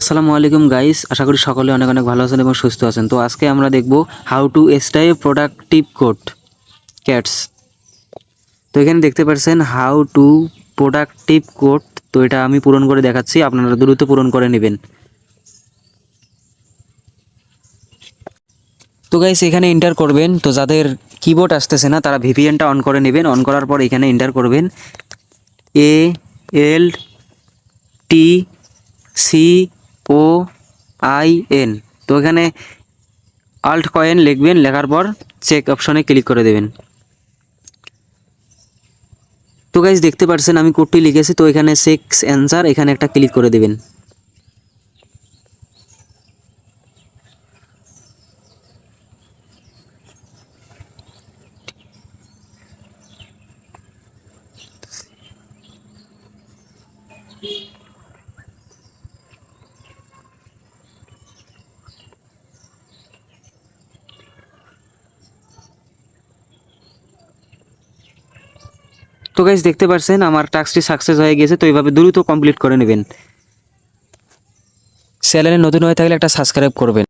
আসসালামু আলাইকুম গাইস, আশা করি সকলে অনেক অনেক ভালো আছেন এবং সুস্থ আছেন। তো আজকে আমরা দেখব how to style productive code cats. তো এখানে দেখতে পাচ্ছেন হাউ টু প্রোডাক্টিভ কোড। তো এটা আমি পূরণ করে দেখাচ্ছি, আপনারা দ্রুত পূরণ করে নেবেন। তো গাইস এখানে এন্টার করবেন। তো যাদের কিবোর্ড আসতেছে না তারা ভিপিএনটা অন করে নেবেন। অন করার পর এখানে এন্টার করবেন ALTCOIN। তো এখানে আল্ট কয়েন লিখবেন, লেখার পর চেক অপশনে ক্লিক করে দেবেন। তো গাইজ দেখতে পাচ্ছেন আমি কোডটি লিখেছি। তো এখানে চেক অ্যান্সার, এখানে একটা ক্লিক করে দেবেন। তো গাইজ দেখতে পাচ্ছেন আমার টাস্কটি সাকসেস হয়ে গেছে। তো এইভাবে দ্রুত কমপ্লিট করে নেবেন। চ্যানেলে নতুন হয়ে থাকলে একটা সাবস্ক্রাইব করবেন।